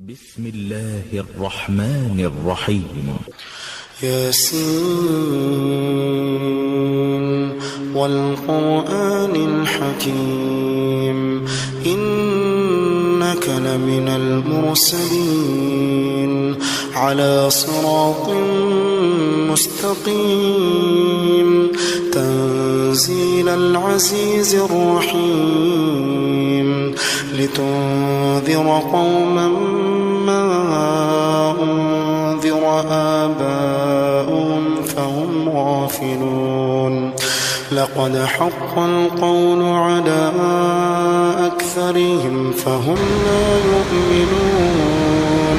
بسم الله الرحمن الرحيم. ياسين والقرآن الحكيم إنك لمن المرسلين على صراط مستقيم تنزيل العزيز الرحيم لتنذر قوما ما أنذر آباؤهم فهم غافلون لقد حق القول على أكثرهم فهم لا يؤمنون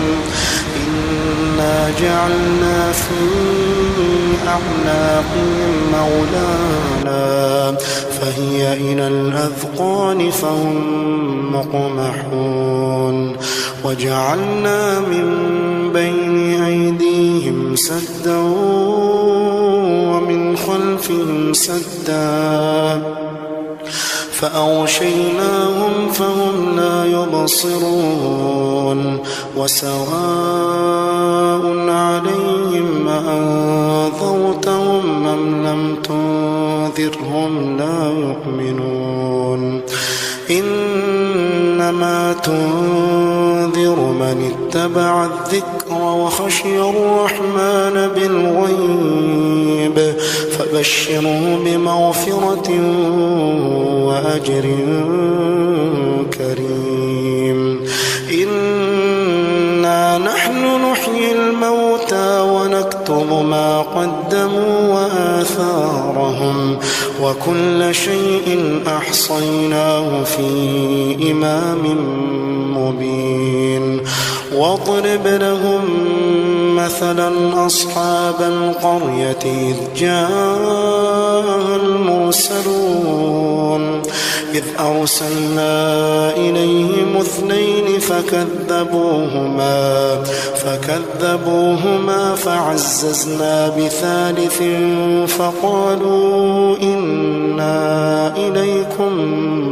إنا جعلنا في أعناقهم مولانا فهي إلى الأذقان فهم مقمحون وجعلنا من بين أيديهم سدا ومن خلفهم سدا فأغشيناهم فهم لا يبصرون وسواء عليهم أأنذرتهم أم لم تنذرهم لا يؤمنون إنما تنذر من اتبع الذكر وخشي الرحمن بالغيب فبشره بمغفرة وأجر كريم إنا نحن نحيي الموتى ونكتب ما قدموا وآثارهم وكل شيء أحصيناه في إمام مبين واضرب لهم مثلا أصحاب القرية إذ جاءها المرسلون إذ أرسلنا إليهم اثنين فكذبوهما فعززنا بثالث فقالوا إنا إليكم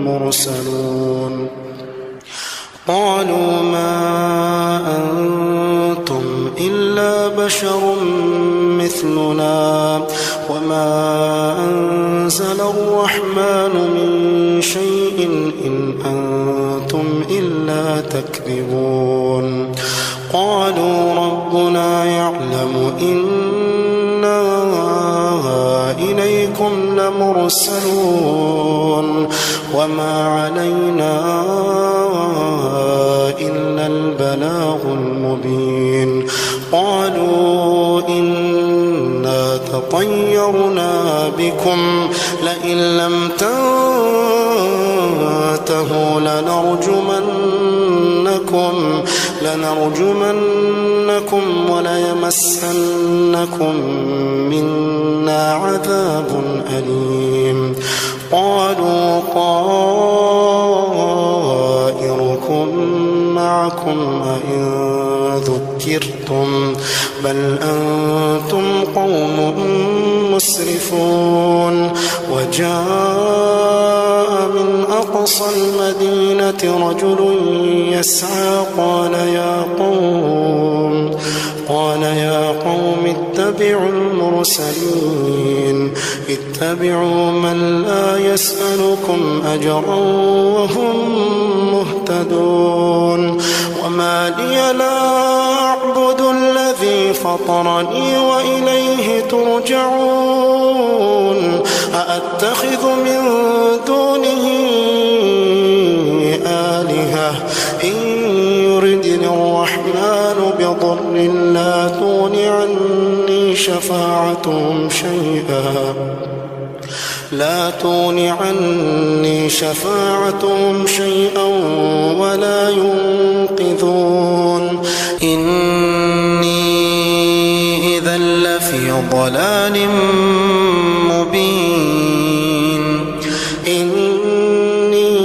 مرسلون قالوا ما أنتم إلا بشر مثلنا وما أنزل الرحمن من شيء إن أنتم إلا تكذبون قالوا ربنا يعلم إنا إليكم لمرسلون وما علينا إلا البلاغ المبين قالوا إنا تطيرنا بكم لئن لم تنتهوا لنرجمنكم وليمسنكم منا عذاب أليم قالوا طائركم معكم أئن ذكرتم بل أنتم قوم مسرفون وجاء من أقصى المدينة رجل يسعى قال يا قوم اتبعوا المرسلين اتبعوا من لا يسألكم أجرا وهم مهتدون وما لي لا أعبد الذي فطرني وإليه ترجعون أأتخذ من دونه آلهة إن يردني الرحمن بضر لا تغن عني شفاعتهم شيئا ولا ينقذون إني إذا لفي ضلال مبين إني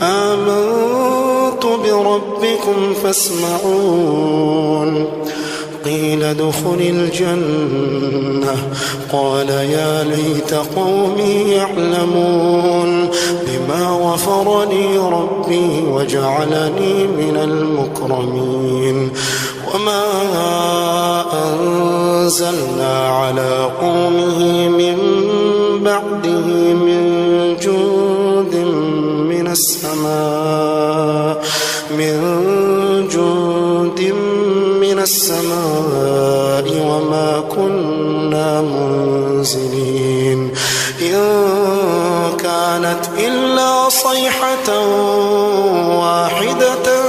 آمنت بربكم فاسمعون قيل ادخل الجنة قال يا ليت قومي يعلمون لما غفرني ربي وجعلني من المكرمين وما أنزلنا على قومه من بعده من جند من السماء وما كنا منزلين إن كانت إلا صيحة واحدة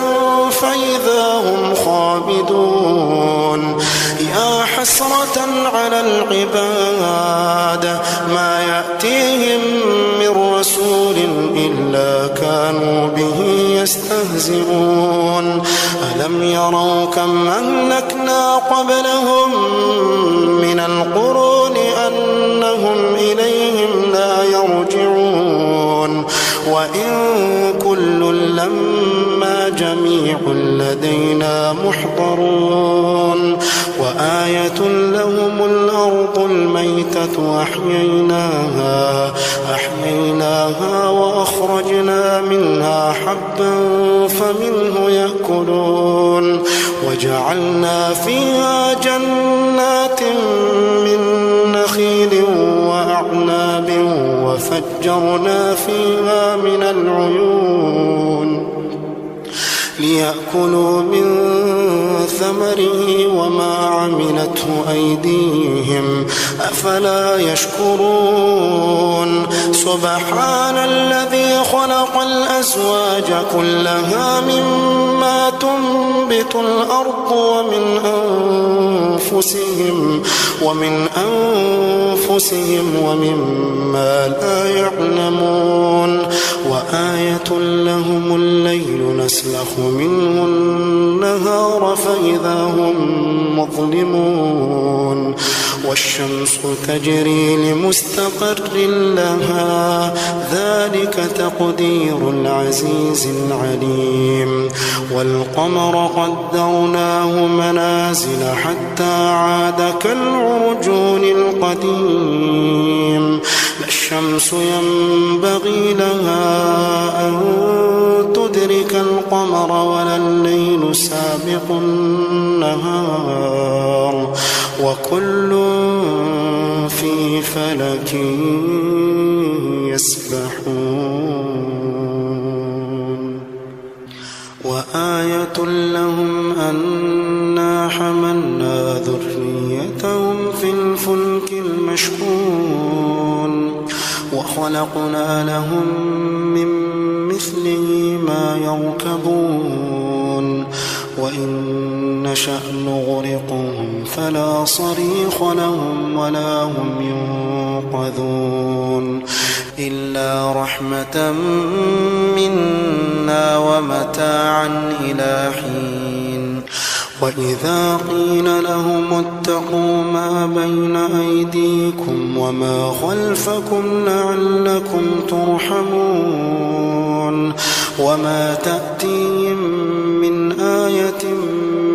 فإذا هم خامدون يا حسرة على العباد ما يأتيهم من رسول إلا كانوا به يستهزئون ألم يروا كم أهلكنا قبلهم من القرون أنهم إليهم لا يرجعون وإن كل لما جميع لدينا محضرون وآية لهم الأرض الميتة أحييناها وأخرجنا منها حبا فمنه يأكلون وجعلنا فيها جنات من نخيل وأعناب وفجرنا فيها من العيون ليأكلوا من ثمره وما عملته أيديهم أفلا يشكرون سبحان الذي خلق الأزواج كلها مما تنبت الأرض ومن أنفسهم ومما لا يعلمون وآية لهم الليل نسلخ منه النهار فإذا هم مظلمون والشمس تجري لمستقر لها ذلك تقدير العزيز العليم والقمر قدرناه منازل حتى عاد كالعرجون القديم لا الشمس ينبغي لها أن تدرك القمر ولا الليل سابق النهار وكل في فلك يسبحون وآية لهم أنا حملنا ذريتهم في الفلك المشحون وخلقنا لهم من مثله ما يركبون وإن نشأ نغرقهم فلا صريخ لهم ولا هم ينقذون إلا رحمة منا ومتاعا إلى حين وإذا قيل لهم اتقوا ما بين أيديكم وما خلفكم لعلكم ترحمون وما تأتيهم من آية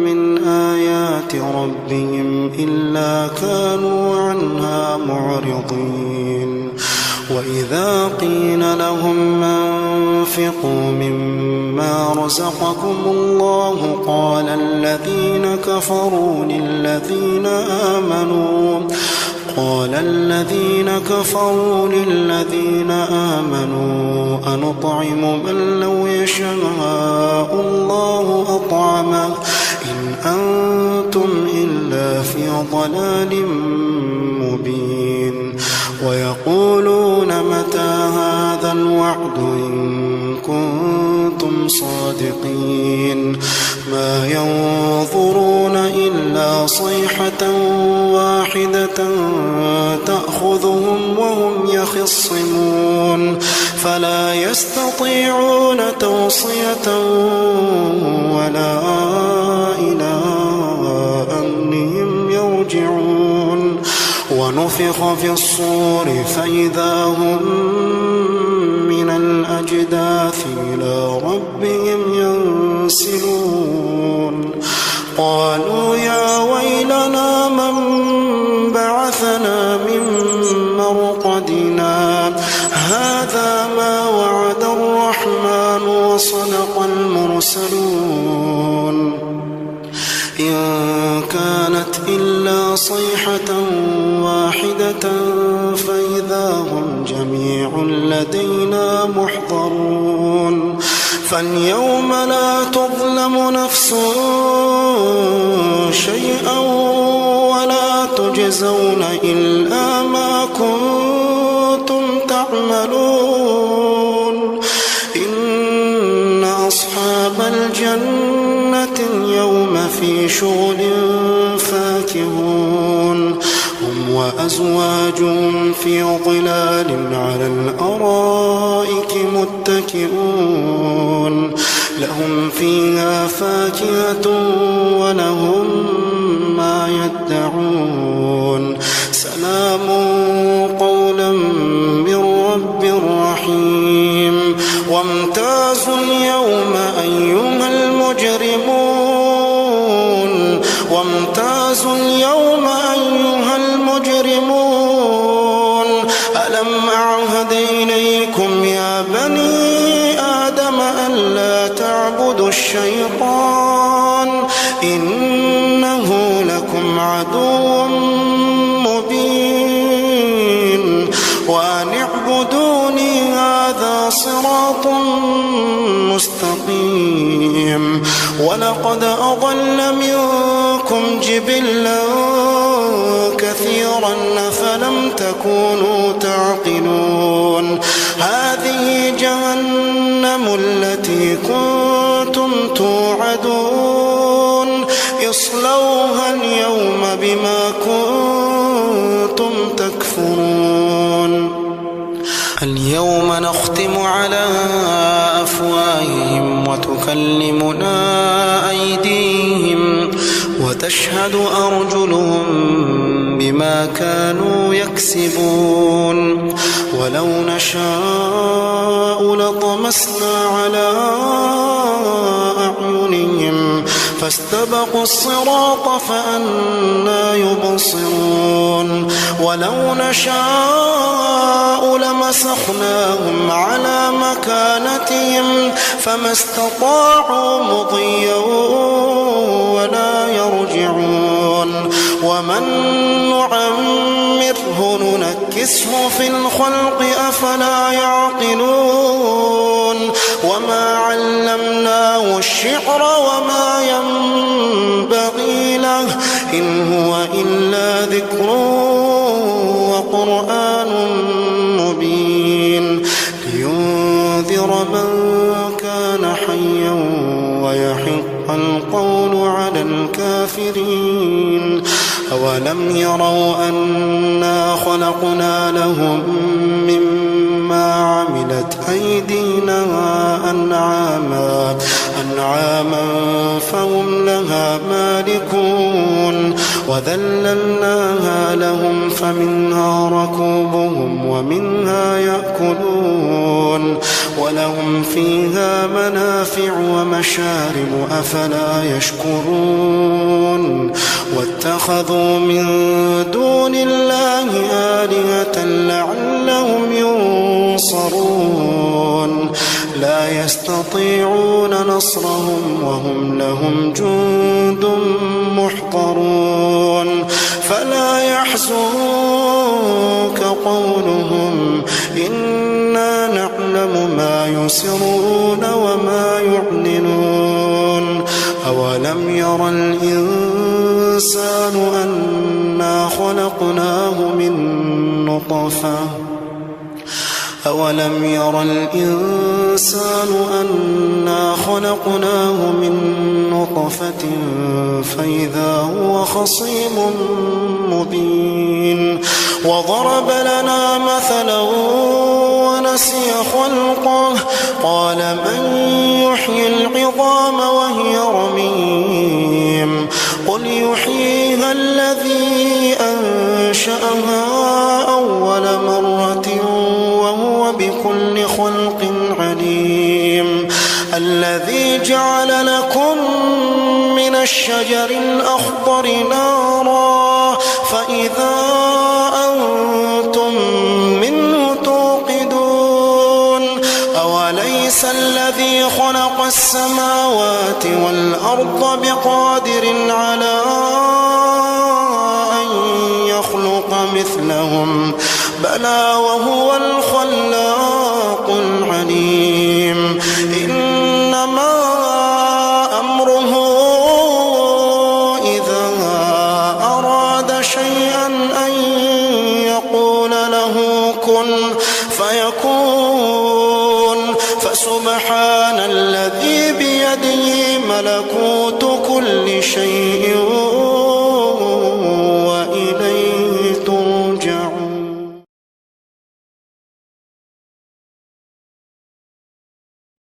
من آيات ربهم إلا كانوا عنها معرضين وإذا قيل لهم أنفقوا مما رزقكم الله قال الذين كفروا للذين آمنوا أنطعم من لو يشاء الله أطعمه إن أنتم إلا في ضلال مبين ويقولون متى هذا الوعد إن كنتم صادقين ما ينظرون إلا صيحة واحدة تأخذهم وهم يخصمون فلا يستطيعون توصية ولا إلى أهلهم يرجعون ونفخ في الصور فإذا هم من الأجداث إلى ربهم ينسلون قالوا يا ويلنا من بعثنا من مرقدنا هذا ما وعد كانت إلا صيحة واحدة فإذا هم جميع لدينا محضرون فاليوم لا تظلم نفس شيئا ولا تجزون إلا ما كنتم تعملون إن أصحاب الجنة اليوم في شغل فاكهون هم وأزواجهم في ظلال على الأرائك متكئون لهم فيها فاكهة ولهم ما يدعون سلام قولا من رب رحيم وامتازوا اليوم أيها المجرمون وامتازوا اليوم أيها المجرمون ألم أعهد إليكم يا بني آدم ألا تعبدوا الشيطان إنه لكم عدو مبين وأن اعبدوني هذا صراط مستقيم ولقد أضل منكم جبلا كثيرا فلم تكونوا تعقلون هذه جهنم التي كنتم توعدون اصلوها اليوم بما كنتم تكفرون اليوم نختم على أفواههم وتكلمنا أيديهم وتشهد أرجلهم بما كانوا يكسبون ولو نشاء لطمسنا على أعينهم فاستبقوا الصراط فأنى يبصرون ولو نشاء لمسخناهم على مكانتهم فما استطاعوا مضيا ولا يرجعون ومن نعمره ننكسه في الخلق أفلا يعقلون وما علمناه الشعر وما ينبغي له إن هو إلا ذكر وقرآن مبين لينذر من كان حيا ويحق القول على الكافرين أولم يروا أنا خلقنا لهم مما عملت أيدينا أنعاما فهم لها مالكون وذللناها لهم فمنها ركوبهم ومنها يأكلون ولهم فيها منافع ومشارب أفلا يشكرون واتخذوا من دون الله آلهة لعلهم ينصرون لا يستطيعون نصرهم وهم لهم جند محضرون فلا يحزنك قولهم إنا نعلم ما يسرون وما يعلنون أولم ير الإنسان أنا خلقناه من نطفة أولم ير الإنسان أنا خلقناه من نطفة فإذا هو خصيم مبين وضرب لنا مثلا ونسي خلقه قال من يحيي العظام وهي رميم قل يحييها الذي أنشأها أول مرة وهو بكل خلق عليم الذي جعل لكم من الشجر الأخضر نارا فإذا أنتم منه توقدون أوليس الذي خلق السماوات والأرض بقادر على مثلهم بلى وهو الخلاق العليم إنما أمره إذا أراد شيئا أن يقول له كن فيكون فسبحان الذي بيده ملكوت كل شيء